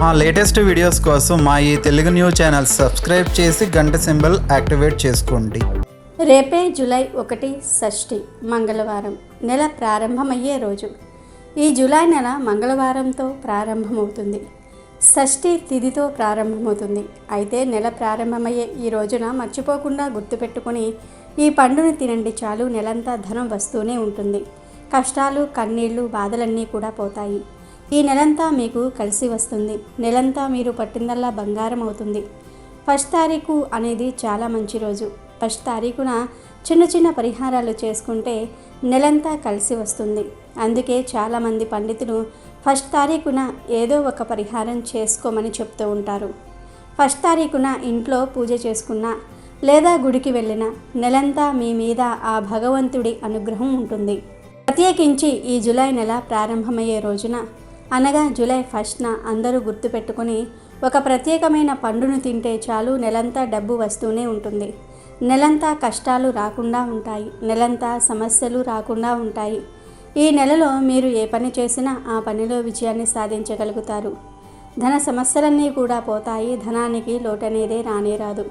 మా latest videos కోసం మా ఈ తెలుగు న్యూస్ ఛానల్ సబ్స్క్రైబ్ చేసి గంట సింబల్ యాక్టివేట్ చేసుకోండి. రేపే జూలై 1 షష్ఠి మంగళవారం, నెల ప్రారంభమయ్యే రోజు. ఈ జూలై నెల మంగళవారంతో ప్రారంభమవుతుంది. షష్ఠి తిథితో ప్రారంభమవుతుంది. అయితే నెల ప్రారంభమయ్యే ఈ రోజున మర్చిపోకుండా గుర్తుపెట్టుకుని ఈ పండుని తినండి చాలు. నెలంతా ధనం వస్తూనే ఉంటుంది. కష్టాలు, కన్నీళ్లు, బాధలన్నీ కూడా పోతాయి. ఈ నెలంతా మీకు కలిసి వస్తుంది. నెలంతా మీరు పట్టిందల్లా బంగారం అవుతుంది. 1 తారీఖు అనేది చాలా మంచి రోజు. 1 తారీఖున చిన్న చిన్న పరిహారాలు చేసుకుంటే నెలంతా కలిసి వస్తుంది. అందుకే చాలామంది పండితులు 1 తారీఖున ఏదో ఒక పరిహారం చేసుకోమని చెప్తూ ఉంటారు. 1 తారీఖున ఇంట్లో పూజ చేసుకున్నా లేదా గుడికి వెళ్ళినా నెలంతా మీ మీద ఆ భగవంతుడి అనుగ్రహం ఉంటుంది. ప్రత్యేకించి ఈ జూలై నెల ప్రారంభమయ్యే రోజున అనగా జూలై 1న అందరూ గుర్తుపెట్టుకుని ఒక ప్రత్యేకమైన పండును తింటే చాలు. నెలంతా డబ్బు వస్తూనే ఉంటుంది. నెలంతా కష్టాలు రాకుండా ఉంటాయి. నెలంతా సమస్యలు రాకుండా ఉంటాయి. ఈ నెలలో మీరు ఏ పని చేసినా ఆ పనిలో విజయాన్ని సాధించగలుగుతారు. ధన సమస్యలన్నీ కూడా పోతాయి. ధనానికి లోటనేదే రానేరాదు.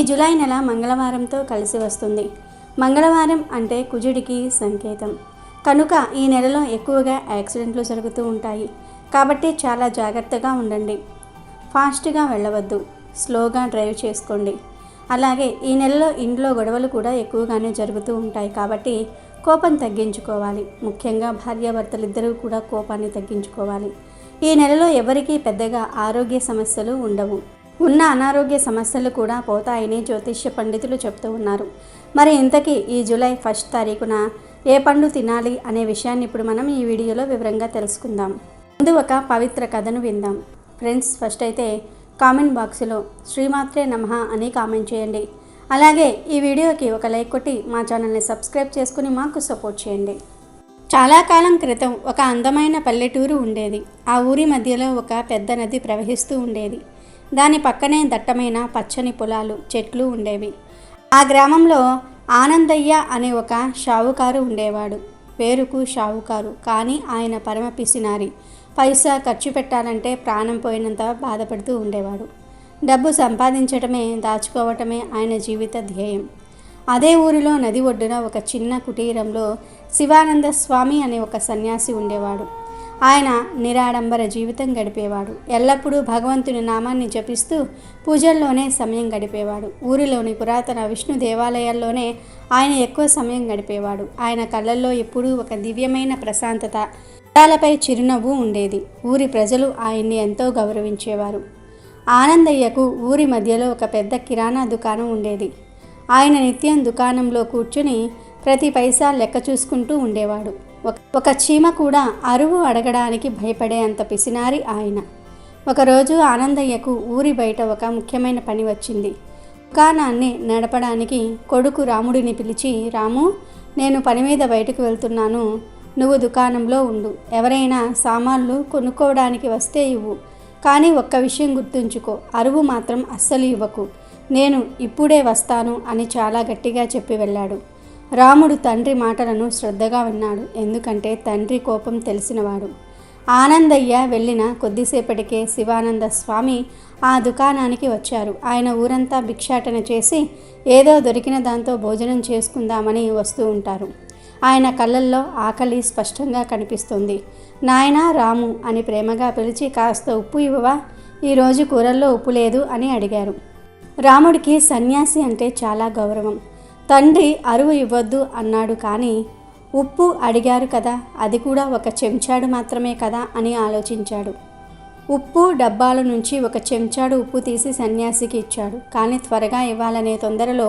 ఈ జూలై నెల మంగళవారంతో కలిసి వస్తుంది. మంగళవారం అంటే కుజుడికి సంకేతం కనుక ఈ నెలలో ఎక్కువగా యాక్సిడెంట్లు జరుగుతూ ఉంటాయి. కాబట్టి చాలా జాగ్రత్తగా ఉండండి. ఫాస్ట్గా వెళ్ళవద్దు. స్లోగా డ్రైవ్ చేసుకోండి. అలాగే ఈ నెలలో ఇంట్లో గొడవలు కూడా ఎక్కువగానే జరుగుతూ ఉంటాయి. కాబట్టి కోపం తగ్గించుకోవాలి. ముఖ్యంగా భార్యాభర్తలిద్దరూ కూడా కోపాన్ని తగ్గించుకోవాలి. ఈ నెలలో ఎవరికీ పెద్దగా ఆరోగ్య సమస్యలు ఉండవు. ఉన్న అనారోగ్య సమస్యలు కూడా పోతాయని జ్యోతిష్య పండితులు చెప్తూ ఉన్నారు. మరి ఇంతకీ ఈ జూలై 1 తారీఖున ఏ పండు తినాలి అనే విషయాన్ని ఇప్పుడు మనం ఈ వీడియోలో వివరంగా తెలుసుకుందాం. ముందు ఒక పవిత్ర కథను విందాం. ఫ్రెండ్స్, ఫస్ట్ అయితే కామెంట్ బాక్స్లో శ్రీమాత్రే నమః అని కామెంట్ చేయండి. అలాగే ఈ వీడియోకి ఒక లైక్ కొట్టి మా ఛానల్ని సబ్స్క్రైబ్ చేసుకుని మాకు సపోర్ట్ చేయండి. చాలా కాలం క్రితం ఒక అందమైన పల్లెటూరు ఉండేది. ఆ ఊరి మధ్యలో ఒక పెద్ద నది ప్రవహిస్తూ ఉండేది. దాని పక్కనే దట్టమైన పచ్చని పొలాలు, చెట్లు ఉండేవి. ఆ గ్రామంలో ఆనందయ్య అనే ఒక షావుకారు ఉండేవాడు. పేరుకు షావుకారు, కానీ ఆయన పరమ పిసినారి. పైసా ఖర్చు పెట్టాలంటే ప్రాణం పోయినంత బాధపడుతూ ఉండేవాడు. డబ్బు సంపాదించటమే, దాచుకోవటమే ఆయన జీవిత ధ్యేయం. అదే ఊరిలో నది ఒడ్డున ఒక చిన్న కుటీరంలో శివానంద స్వామి అనే ఒక సన్యాసి ఉండేవాడు. ఆయన నిరాడంబర జీవితం గడిపేవాడు. ఎల్లప్పుడూ భగవంతుని నామాన్ని జపిస్తూ పూజల్లోనే సమయం గడిపేవాడు. ఊరిలోని పురాతన విష్ణు దేవాలయాల్లోనే ఆయన ఎక్కువ సమయం గడిపేవాడు. ఆయన కళ్ళల్లో ఎప్పుడూ ఒక దివ్యమైన ప్రశాంతత, పాదాలపై చిరునవ్వు ఉండేది. ఊరి ప్రజలు ఆయన్ని ఎంతో గౌరవించేవారు. ఆనందయ్యకు ఊరి మధ్యలో ఒక పెద్ద కిరాణా దుకాణం ఉండేది. ఆయన నిత్యం దుకాణంలో కూర్చుని ప్రతి పైసా లెక్క చూసుకుంటూ ఉండేవాడు. ఒక చీమ కూడా అరువు అడగడానికి భయపడే అంత పిసినారి ఆయన. ఒకరోజు ఆనందయ్యకు ఊరి బయట ఒక ముఖ్యమైన పని వచ్చింది. దుకాణాన్ని నడపడానికి కొడుకు రాముడిని పిలిచి, రాము, నేను పని మీద బయటకు వెళ్తున్నాను. నువ్వు దుకాణంలో ఉండు. ఎవరైనా సామాన్లు కొనుక్కోవడానికి వస్తే ఇవ్వు. కానీ ఒక్క విషయం గుర్తుంచుకో, అరువు మాత్రం అస్సలు ఇవ్వకు. నేను ఇప్పుడే వస్తాను అని చాలా గట్టిగా చెప్పి వెళ్ళాడు. రాముడు తండ్రి మాటలను శ్రద్ధగా విన్నాడు. ఎందుకంటే తండ్రి కోపం తెలిసినవాడు. ఆనందయ్య వెళ్ళిన కొద్దిసేపటికే శివానంద స్వామి ఆ దుకాణానికి వచ్చారు. ఆయన ఊరంతా భిక్షాటన చేసి ఏదో దొరికిన దాంతో భోజనం చేసుకుందామని వస్తూ ఉంటారు. ఆయన కళ్ళల్లో ఆకలి స్పష్టంగా కనిపిస్తుంది. నాయనా రాము అని ప్రేమగా పిలిచి, కాస్త ఉప్పు ఇవ్వవా, ఈరోజు కూరల్లో ఉప్పు లేదు అని అడిగారు. రాముడికి సన్యాసి అంటే చాలా గౌరవం. తండ్రి అరువు ఇవ్వద్దు అన్నాడు, కానీ ఉప్పు అడిగారు కదా, అది కూడా ఒక చెంచాడు మాత్రమే కదా అని ఆలోచించాడు. ఉప్పు డబ్బాల నుంచి ఒక చెంచాడు ఉప్పు తీసి సన్యాసికి ఇచ్చాడు. కానీ త్వరగా ఇవ్వాలనే తొందరలో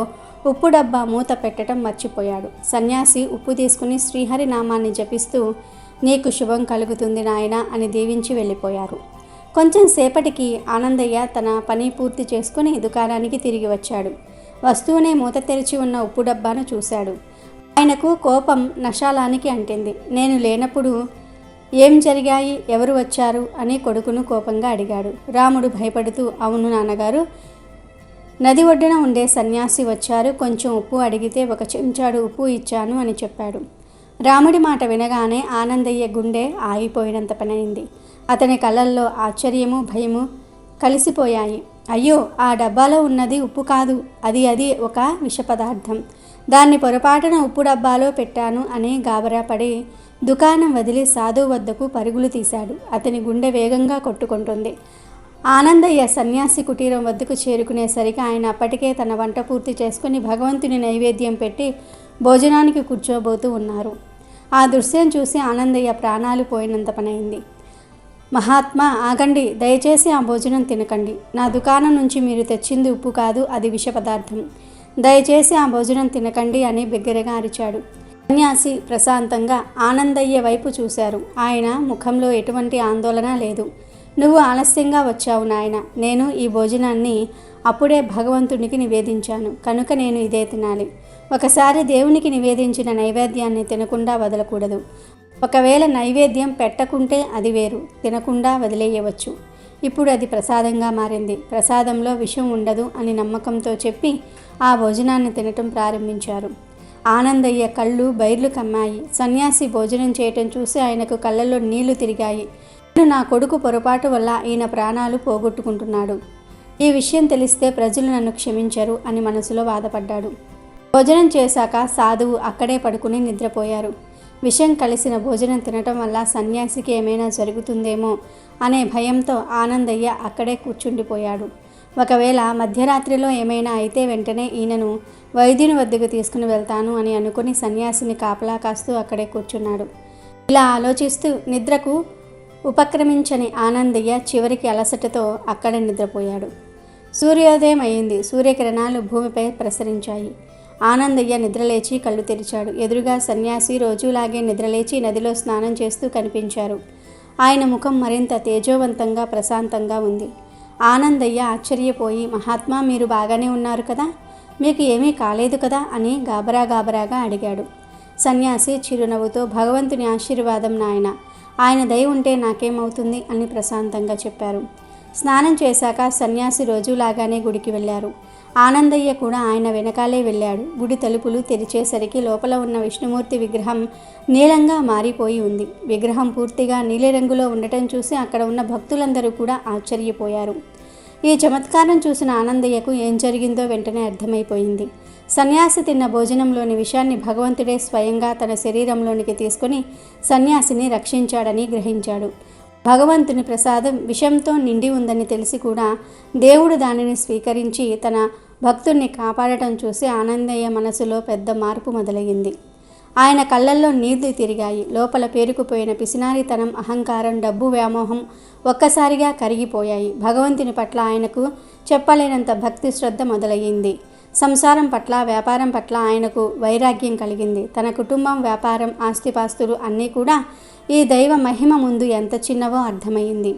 ఉప్పు డబ్బా మూత పెట్టడం మర్చిపోయాడు. సన్యాసి ఉప్పు తీసుకుని శ్రీహరి నామాన్ని జపిస్తూ, నీకు శుభం కలుగుతుంది నాయనా అని దీవించి వెళ్ళిపోయారు. కొంచెం సేపటికి ఆనందయ్య తన పని పూర్తి చేసుకుని దుకాణానికి తిరిగి వచ్చాడు. వస్తూనే మూత తెరిచి ఉన్న ఉప్పు డబ్బాను చూశాడు. ఆయనకు కోపం నషాలానికి అంటింది. నేను లేనప్పుడు ఏం జరిగాయి, ఎవరు వచ్చారు అని కొడుకును కోపంగా అడిగాడు. రాముడు భయపడుతూ, అవును నాన్నగారు, నది ఒడ్డున ఉండే సన్యాసి వచ్చారు. కొంచెం ఉప్పు అడిగితే ఒక చెంచాడు ఉప్పు ఇచ్చాను అని చెప్పాడు. రాముడి మాట వినగానే ఆనందయ్య గుండె ఆగిపోయినంత పనైంది. అతని కళ్ళల్లో ఆశ్చర్యము భయము కలిసిపోయాయి. అయ్యో, ఆ డబ్బాలో ఉన్నది ఉప్పు కాదు, అది ఒక విష పదార్థం. దాన్ని పొరపాటున ఉప్పు డబ్బాలో పెట్టాను అని గాబరా పడి దుకాణం వదిలి సాధు వద్దకు పరుగులు తీశాడు. అతని గుండె వేగంగా కొట్టుకుంటుంది. ఆనందయ్య సన్యాసి కుటీరం వద్దకు చేరుకునేసరికి ఆయన అప్పటికే తన వంట పూర్తి చేసుకుని భగవంతుని నైవేద్యం పెట్టి భోజనానికి కూర్చోబోతూ ఉన్నారు. ఆ దృశ్యం చూసి ఆనందయ్య ప్రాణాలు పోయినంత పనైంది. మహాత్మా, ఆగండి, దయచేసి ఆ భోజనం తినకండి. నా దుకాణం నుంచి మీరు తెచ్చింది ఉప్పు కాదు, అది విష పదార్థం. దయచేసి ఆ భోజనం తినకండి అని బిగ్గరగా అరిచాడు. సన్యాసి ప్రశాంతంగా ఆనందయ్య వైపు చూశారు. ఆయన ముఖంలో ఎటువంటి ఆందోళన లేదు. నువ్వు ఆలస్యంగా వచ్చావు నాయన. నేను ఈ భోజనాన్ని అప్పుడే భగవంతునికి నివేదించాను కనుక నేను ఇదే తినాలి. ఒకసారి దేవునికి నివేదించిన నైవేద్యాన్ని తినకుండా వదలకూడదు. ఒకవేళ నైవేద్యం పెట్టకుంటే అది వేరు, తినకుండా వదిలేయవచ్చు. ఇప్పుడు అది ప్రసాదంగా మారింది. ప్రసాదంలో విషం ఉండదు అని నమ్మకంతో చెప్పి ఆ భోజనాన్ని తినటం ప్రారంభించారు. ఆనందయ్య కళ్ళు బైర్లు కమ్మాయి. సన్యాసి భోజనం చేయటం చూసి ఆయనకు కళ్ళల్లో నీళ్లు తిరిగాయి. నా కొడుకు పొరపాటు వల్ల ఈయన ప్రాణాలు పోగొట్టుకుంటున్నాడు. ఈ విషయం తెలిస్తే ప్రజలు నన్ను క్షమించరు అని మనసులో బాధపడ్డాడు. భోజనం చేశాక సాధువు అక్కడే పడుకుని నిద్రపోయారు. విషం కలిసిన భోజనం తినటం వల్ల సన్యాసికి ఏమైనా జరుగుతుందేమో అనే భయంతో ఆనందయ్య అక్కడే కూర్చుండిపోయాడు. ఒకవేళ మధ్యరాత్రిలో ఏమైనా అయితే వెంటనే ఈయనను వైద్యుని వద్దకు తీసుకుని వెళ్తాను అని అనుకుని సన్యాసిని కాపలా కాస్తూ అక్కడే కూర్చున్నాడు. ఇలా ఆలోచిస్తూ నిద్రకు ఉపక్రమించని ఆనందయ్య చివరికి అలసటతో అక్కడే నిద్రపోయాడు. సూర్యోదయం అయింది. సూర్యకిరణాలు భూమిపై ప్రసరించాయి. ఆనందయ్య నిద్రలేచి కళ్ళు తెరిచాడు. ఎదురుగా సన్యాసి రోజులాగే నిద్రలేచి నదిలో స్నానం చేస్తూ కనిపించారు. ఆయన ముఖం మరింత తేజోవంతంగా ప్రశాంతంగా ఉంది. ఆనందయ్య ఆశ్చర్యపోయి, మహాత్మా, మీరు బాగానే ఉన్నారు కదా, మీకు ఏమీ కాలేదు కదా అని గాబరాగా అడిగాడు. సన్యాసి చిరునవ్వుతో, భగవంతుని ఆశీర్వాదం నాయన, ఆయన దయ ఉంటే నాకేమవుతుంది అని ప్రశాంతంగా చెప్పారు. స్నానం చేశాక సన్యాసి రోజులాగానే గుడికి వెళ్ళారు. ఆనందయ్య కూడా ఆయన వెనకాలే వెళ్ళాడు. గుడి తలుపులు తెరిచేసరికి లోపల ఉన్న విష్ణుమూర్తి విగ్రహం నీలంగా మారిపోయి ఉంది. విగ్రహం పూర్తిగా నీలిరంగులో ఉండటం చూసి అక్కడ ఉన్న భక్తులందరూ కూడా ఆశ్చర్యపోయారు. ఈ చమత్కారం చూసిన ఆనందయ్యకు ఏం జరిగిందో వెంటనే అర్థమైపోయింది. సన్యాసి తిన్న భోజనంలోని విషాన్ని భగవంతుడే స్వయంగా తన శరీరంలోనికి తీసుకుని సన్యాసిని రక్షించాడని గ్రహించాడు. భగవంతుని ప్రసాదం విషంతో నిండి ఉందని తెలిసి కూడా దేవుడు దానిని స్వీకరించి తన భక్తుణ్ణి కాపాడటం చూసి ఆనందయ్య మనసులో పెద్ద మార్పు మొదలయ్యింది. ఆయన కళ్ళల్లో నీళ్లు తిరిగాయి. లోపల పేరుకుపోయిన పిసినారితనం, అహంకారం, డబ్బు వ్యామోహం ఒక్కసారిగా కరిగిపోయాయి. భగవంతుని పట్ల ఆయనకు చెప్పలేనంత భక్తి శ్రద్ధ మొదలయ్యింది. సంసారం పట్ల, వ్యాపారం పట్ల ఆయనకు వైరాగ్యం కలిగింది. తన కుటుంబం, వ్యాపారం, ఆస్తిపాస్తులు అన్నీ కూడా ఈ దైవ మహిమ ముందు ఎంత చిన్నవో అర్థమైంది.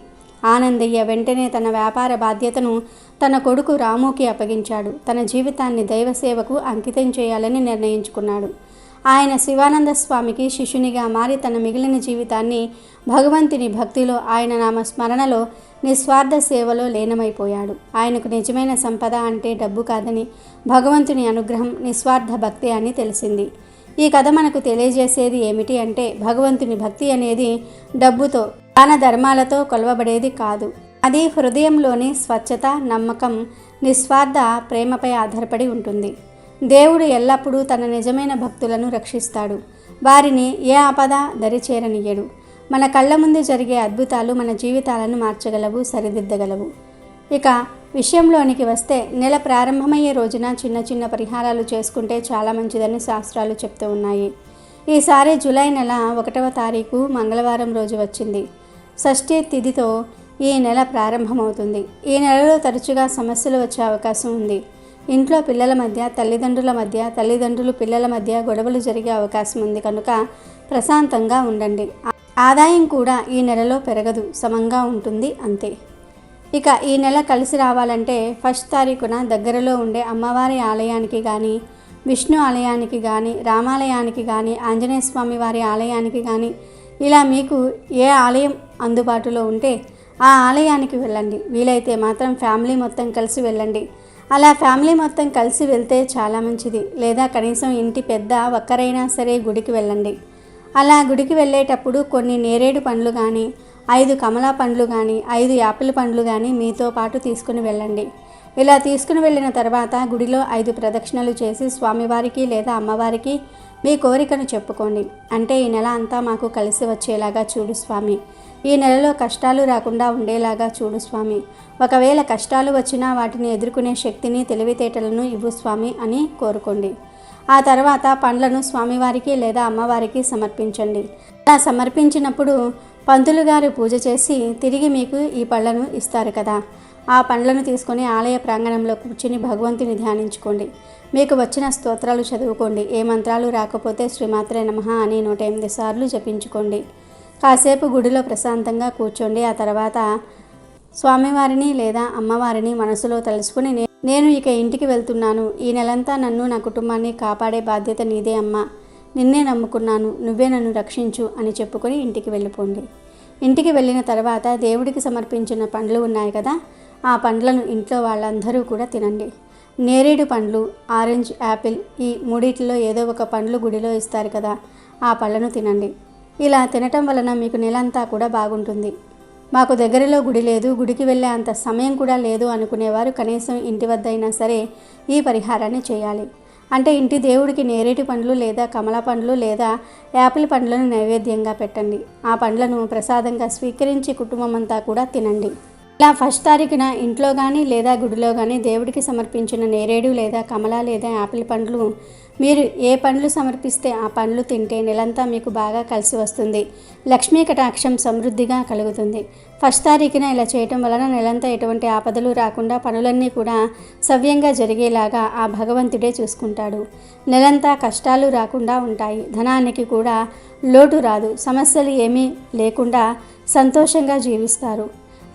ఆనందయ్య వెంటనే తన వ్యాపార బాధ్యతను తన కొడుకు రాముకి అప్పగించాడు. తన జీవితాన్ని దైవసేవకు అంకితం చేయాలని నిర్ణయించుకున్నాడు. ఆయన శివానంద స్వామికి శిష్యునిగా మారి తన మిగిలిన జీవితాన్ని భగవంతుని భక్తిలో, ఆయన నామ స్మరణలో, నిస్వార్థ సేవలో లీనమైపోయాడు. ఆయనకు నిజమైన సంపద అంటే డబ్బు కాదని, భగవంతుని అనుగ్రహం, నిస్వార్థ భక్తి అని తెలిసింది. ఈ కథ మనకు తెలియజేసేది ఏమిటి అంటే, భగవంతుని భక్తి అనేది డబ్బుతో, దాన ధర్మాలతో కొలవబడేది కాదు. అది హృదయంలోని స్వచ్ఛత, నమ్మకం, నిస్వార్థ ప్రేమపై ఆధారపడి ఉంటుంది. దేవుడు ఎల్లప్పుడూ తన నిజమైన భక్తులను రక్షిస్తాడు. వారిని ఏ ఆపద దరిచేరనియ్యడు. మన కళ్ళ ముందు జరిగే అద్భుతాలు మన జీవితాలను మార్చగలవు, సరిదిద్దగలవు. ఇక విషయంలోనికి వస్తే, నెల ప్రారంభమయ్యే రోజున చిన్న చిన్న పరిహారాలు చేసుకుంటే చాలా మంచిదని శాస్త్రాలు చెప్తూ ఉన్నాయి. ఈసారి జూలై నెల 1వ తారీఖు మంగళవారం రోజు వచ్చింది. షష్ఠి తిథితో ఈ నెల ప్రారంభమవుతుంది. ఈ నెలలో తరచుగా సమస్యలు వచ్చే అవకాశం ఉంది. ఇంట్లో పిల్లల మధ్య, తల్లిదండ్రుల మధ్య, తల్లిదండ్రులు పిల్లల మధ్య గొడవలు జరిగే అవకాశం ఉంది కనుక ప్రశాంతంగా ఉండండి. ఆదాయం కూడా ఈ నెలలో పెరగదు, సమంగా ఉంటుంది అంతే. ఇక ఈ నెల కలిసి రావాలంటే 1వ తారీఖున దగ్గరలో ఉండే అమ్మవారి ఆలయానికి కానీ, విష్ణు ఆలయానికి కానీ, రామాలయానికి కానీ, ఆంజనేయ స్వామి వారి ఆలయానికి కానీ, ఇలా మీకు ఏ ఆలయం అందుబాటులో ఉంటే ఆ ఆలయానికి వెళ్ళండి. వీలైతే మాత్రం ఫ్యామిలీ మొత్తం కలిసి వెళ్ళండి. అలా ఫ్యామిలీ మొత్తం కలిసి వెళ్తే చాలా మంచిది. లేదా కనీసం ఇంటి పెద్ద ఒక్కరైనా సరే గుడికి వెళ్ళండి. అలా గుడికి వెళ్ళేటప్పుడు కొన్ని నేరేడు పండ్లు కానీ, 5 కమలా పండ్లు కానీ 5 యాపిల్ పండ్లు కానీ మీతో పాటు తీసుకుని వెళ్ళండి. ఇలా తీసుకుని వెళ్ళిన తర్వాత గుడిలో 5 ప్రదక్షిణలు చేసి స్వామివారికి లేదా అమ్మవారికి మీ కోరికను చెప్పుకోండి. అంటే ఈ నెల అంతా మాకు కలిసి వచ్చేలాగా చూడు స్వామి, ఈ నెలలో కష్టాలు రాకుండా ఉండేలాగా చూడు స్వామి, ఒకవేళ కష్టాలు వచ్చినా వాటిని ఎదుర్కొనే శక్తిని తెలివితేటలను ఇవ్వు స్వామి అని కోరుకోండి. ఆ తర్వాత పండ్లను స్వామివారికి లేదా అమ్మవారికి సమర్పించండి. అలా సమర్పించినప్పుడు పంతులు గారు పూజ చేసి తిరిగి మీకు ఈ పళ్ళను ఇస్తారు కదా, ఆ పండ్లను తీసుకొని ఆలయ ప్రాంగణంలో కూర్చుని భగవంతుని ధ్యానించుకోండి. మీకు వచ్చిన స్తోత్రాలు చదువుకోండి. ఏ మంత్రాలు రాకపోతే శ్రీమాత్రే నమః అని 108 సార్లు జపించుకోండి. కాసేపు గుడిలో ప్రశాంతంగా కూర్చోండి. ఆ తర్వాత స్వామివారిని లేదా అమ్మవారిని మనసులో తలుసుకుని నేను ఇక ఇంటికి వెళ్తున్నాను, ఈ నెలంతా నన్ను నా కుటుంబాన్ని కాపాడే బాధ్యత నీదే అమ్మా, నిన్నే నమ్ముకున్నాను, నువ్వే నన్ను రక్షించు అని చెప్పుకొని ఇంటికి వెళ్ళిపోండి. ఇంటికి వెళ్ళిన తర్వాత దేవుడికి సమర్పించిన పండ్లు ఉన్నాయి కదా, ఆ పండ్లను ఇంట్లో వాళ్ళందరూ కూడా తినండి. నేరేడు పండ్లు, ఆరెంజ్, యాపిల్ ఈ మూడిటిలో ఏదో ఒక పండ్లు గుడిలో ఇస్తారు కదా, ఆ పళ్ళను తినండి. ఇలా తినటం వలన మీకు నెలంతా కూడా బాగుంటుంది. మాకు దగ్గరలో గుడి లేదు, గుడికి వెళ్ళే అంత సమయం కూడా లేదు అనుకునేవారు కనీసం ఇంటి వద్ద అయినా సరే ఈ పరిహారాన్ని చేయాలి. అంటే ఇంటి దేవుడికి నేరేడు పండ్లు లేదా కమలా పండ్లు లేదా యాపిల్ పండ్లను నైవేద్యంగా పెట్టండి. ఆ పండ్లను ప్రసాదంగా స్వీకరించి కుటుంబం అంతా కూడా తినండి. ఇలా 1 తారీఖున ఇంట్లో కానీ లేదా గుడిలో కానీ దేవుడికి సమర్పించిన నేరేడు లేదా కమలా లేదా యాపిల్ పండ్లు మీరు ఏ పండ్లు సమర్పిస్తే ఆ పండ్లు తింటే నెలంతా మీకు బాగా కలిసి వస్తుంది. లక్ష్మీ కటాక్షం సమృద్ధిగా కలుగుతుంది. 1 తారీఖున ఇలా చేయటం వలన నెలంతా ఎటువంటి ఆపదలు రాకుండా పనులన్నీ కూడా సవ్యంగా జరిగేలాగా ఆ భగవంతుడే చూసుకుంటాడు. నెలంతా కష్టాలు రాకుండా ఉంటాయి. ధనానికి కూడా లోటు రాదు. సమస్యలు ఏమీ లేకుండా సంతోషంగా జీవిస్తారు.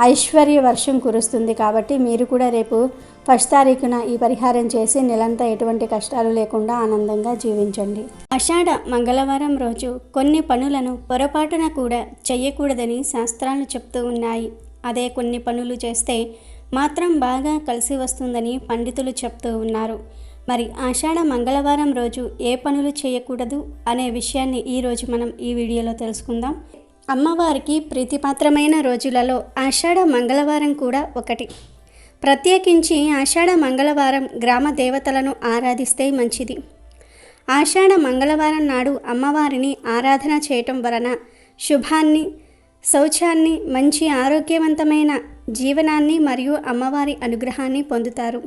ఐశ్వర్య వర్షం కురుస్తుంది. కాబట్టి మీరు కూడా రేపు 1 తారీఖున ఈ పరిహారం చేసి నెలంతా ఎటువంటి కష్టాలు లేకుండా ఆనందంగా జీవించండి. ఆషాఢ మంగళవారం రోజు కొన్ని పనులను పొరపాటున కూడా చెయ్యకూడదని శాస్త్రాలు చెప్తూ ఉన్నాయి. అదే కొన్ని పనులు చేస్తే మాత్రం బాగా కలిసి వస్తుందని పండితులు చెప్తూ ఉన్నారు. మరి ఆషాఢ మంగళవారం రోజు ఏ పనులు చేయకూడదు అనే విషయాన్ని ఈరోజు మనం ఈ వీడియోలో తెలుసుకుందాం. అమ్మవారికి ప్రీతిపాత్రమైన రోజులలో ఆషాఢ మంగళవారం కూడా ఒకటి. ప్రత్యేకించి ఆషాఢ మంగళవారం గ్రామ దేవతలను ఆరాధిస్తే మంచిది. ఆషాఢ మంగళవారం నాడు అమ్మవారిని ఆరాధన చేయటం వలన శుభాన్ని, శౌచాన్ని, మంచి ఆరోగ్యవంతమైన జీవనాన్ని మరియు అమ్మవారి అనుగ్రహాన్ని పొందుతారు.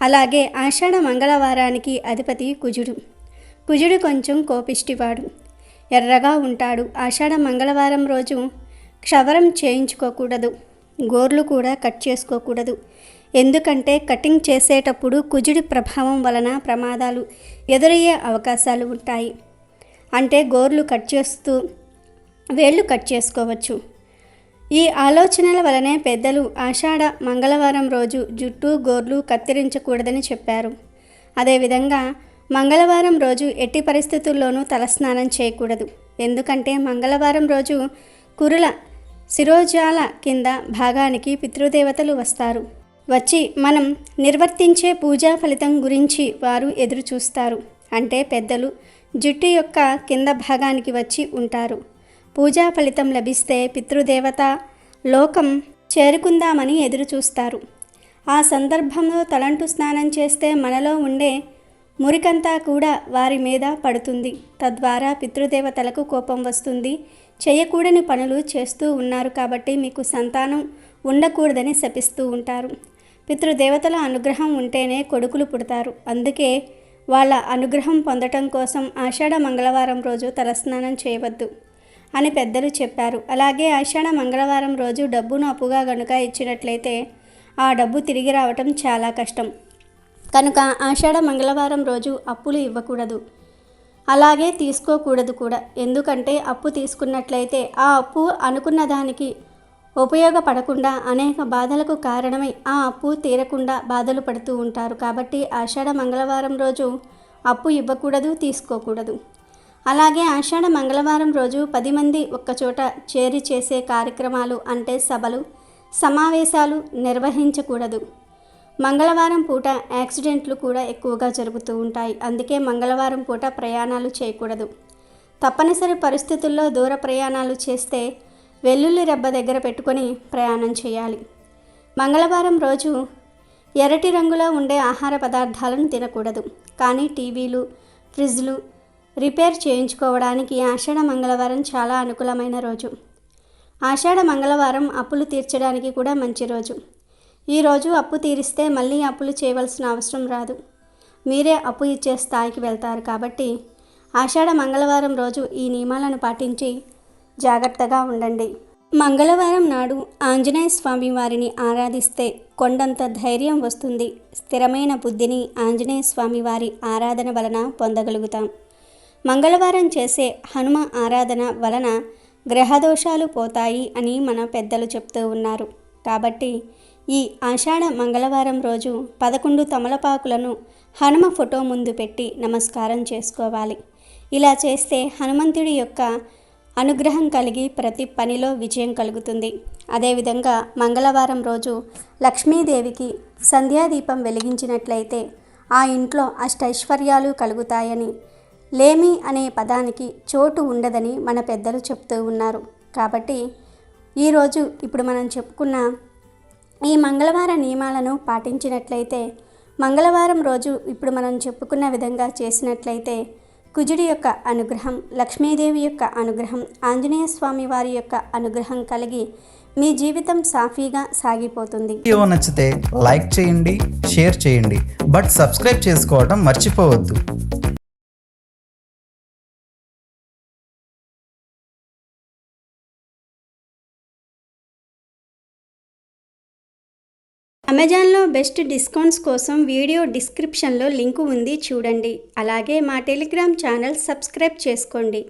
అలాగే ఆషాఢ మంగళవారానికి అధిపతి కుజుడు. కుజుడు కొంచెం కోపిష్టివాడు, ఎర్రగా ఉంటాడు. ఆషాఢ మంగళవారం రోజు క్షవరం చేయించుకోకూడదు, గోర్లు కూడా కట్ చేసుకోకూడదు. ఎందుకంటే కటింగ్ చేసేటప్పుడు కుజుడి ప్రభావం వలన ప్రమాదాలు ఎదురయ్యే అవకాశాలు ఉంటాయి. అంటే గోర్లు కట్ చేస్తూ వేళ్ళు కట్ చేసుకోవచ్చు. ఈ ఆలోచనల వలనే పెద్దలు ఆషాఢ మంగళవారం రోజు జుట్టు, గోర్లు కత్తిరించకూడదని చెప్పారు. అదేవిధంగా మంగళవారం రోజు ఎట్టి పరిస్థితుల్లోనూ తలస్నానం చేయకూడదు. ఎందుకంటే మంగళవారం రోజు కురుల శిరోజాల కింద భాగానికి పితృదేవతలు వస్తారు. వచ్చి మనం నిర్వర్తించే పూజా ఫలితం గురించి వారు ఎదురు చూస్తారు. అంటే పెద్దలు జుట్టు యొక్క కింద భాగానికి వచ్చి ఉంటారు. పూజా ఫలితం లభిస్తే పితృదేవత లోకం చేరుకుందామని ఎదురు చూస్తారు. ఆ సందర్భంలో తలంటు స్నానం చేస్తే మనలో ఉండే మురికంతా కూడా వారి మీద పడుతుంది. తద్వారా పితృదేవతలకు కోపం వస్తుంది. చేయకూడని పనులు చేస్తూ ఉన్నారు కాబట్టి మీకు సంతానం ఉండకూడదని శపిస్తూ ఉంటారు. పితృదేవతల అనుగ్రహం ఉంటేనే కొడుకులు పుడతారు. అందుకే వాళ్ళ అనుగ్రహం పొందటం కోసం ఆషాఢ మంగళవారం రోజు తలస్నానం చేయవద్దు అని పెద్దలు చెప్పారు. అలాగే ఆషాఢ మంగళవారం రోజు డబ్బును అప్పుగా గనుక ఇచ్చినట్లయితే ఆ డబ్బు తిరిగి రావటం చాలా కష్టం. కనుక ఆషాఢ మంగళవారం రోజు అప్పులు ఇవ్వకూడదు, అలాగే తీసుకోకూడదు కూడా. ఎందుకంటే అప్పు తీసుకున్నట్లయితే ఆ అప్పు అనుకున్న దానికి ఉపయోగపడకుండా అనేక బాధలకు కారణమై ఆ అప్పు తీరకుండా బాధలు పడుతూ ఉంటారు. కాబట్టి ఆషాఢ మంగళవారం రోజు అప్పు ఇవ్వకూడదు, తీసుకోకూడదు. అలాగే ఆషాఢ మంగళవారం రోజు 10 మంది ఒక్కచోట చేరి చేసే కార్యక్రమాలు అంటే సభలు, సమావేశాలు నిర్వహించకూడదు. మంగళవారం పూట యాక్సిడెంట్లు కూడా ఎక్కువగా జరుగుతూ ఉంటాయి. అందుకే మంగళవారం పూట ప్రయాణాలు చేయకూడదు. తప్పనిసరి పరిస్థితుల్లో దూర ప్రయాణాలు చేస్తే వెల్లుల్లి రెబ్బ దగ్గర పెట్టుకొని ప్రయాణం చేయాలి. మంగళవారం రోజు ఎర్రటి రంగులో ఉండే ఆహార పదార్థాలను తినకూడదు. కానీ టీవీలు, ఫ్రిడ్జ్లు రిపేర్ చేయించుకోవడానికి ఆషాఢ మంగళవారం చాలా అనుకూలమైన రోజు. ఆషాఢ మంగళవారం అప్పులు తీర్చడానికి కూడా మంచి రోజు. ఈరోజు అప్పు తీరిస్తే మళ్ళీ అప్పులు చేయవలసిన అవసరం రాదు. మీరే అప్పు ఇచ్చే స్థాయికి వెళ్తారు. కాబట్టి ఆషాఢ మంగళవారం రోజు ఈ నియమాలను పాటించి జాగ్రత్తగా ఉండండి. మంగళవారం నాడు ఆంజనేయ స్వామి వారిని ఆరాధిస్తే కొండంత ధైర్యం వస్తుంది. స్థిరమైన బుద్ధిని ఆంజనేయ స్వామి వారి ఆరాధన వలన పొందగలుగుతాం. మంగళవారం చేసే హనుమ ఆరాధన వలన గ్రహదోషాలు పోతాయి అని మన పెద్దలు చెప్తూ ఉన్నారు. కాబట్టి ఈ ఆషాఢ మంగళవారం రోజు 11 తమలపాకులను హనుమ ఫోటో ముందు పెట్టి నమస్కారం చేసుకోవాలి. ఇలా చేస్తే హనుమంతుడి యొక్క అనుగ్రహం కలిగి ప్రతి పనిలో విజయం కలుగుతుంది. అదేవిధంగా మంగళవారం రోజు లక్ష్మీదేవికి సంధ్యాదీపం వెలిగించినట్లయితే ఆ ఇంట్లో అష్టైశ్వర్యాలు కలుగుతాయని, లేమి అనే పదానికి చోటు ఉండదని మన పెద్దలు చెప్తూ ఉన్నారు. కాబట్టి ఈరోజు ఇప్పుడు మనం చెప్పుకున్న ఈ మంగళవార నియమాలను పాటించినట్లయితే, మంగళవారం రోజు ఇప్పుడు మనం చెప్పుకున్న విధంగా చేసినట్లయితే కుజుడి యొక్క అనుగ్రహం, లక్ష్మీదేవి యొక్క అనుగ్రహం, ఆంజనేయ స్వామి వారి యొక్క అనుగ్రహం కలిగి మీ జీవితం సాఫీగా సాగిపోతుంది. వీడియో నచ్చితే లైక్ చేయండి, షేర్ చేయండి, బట్ సబ్స్క్రైబ్ చేసుకోవడం మర్చిపోవద్దు. అమెజాన్లో బెస్ట్ డిస్కౌంట్స్ కోసం వీడియో డిస్క్రిప్షన్లో లింకు ఉంది, చూడండి. అలాగే మా టెలిగ్రామ్ ఛానల్ సబ్స్క్రైబ్ చేసుకోండి.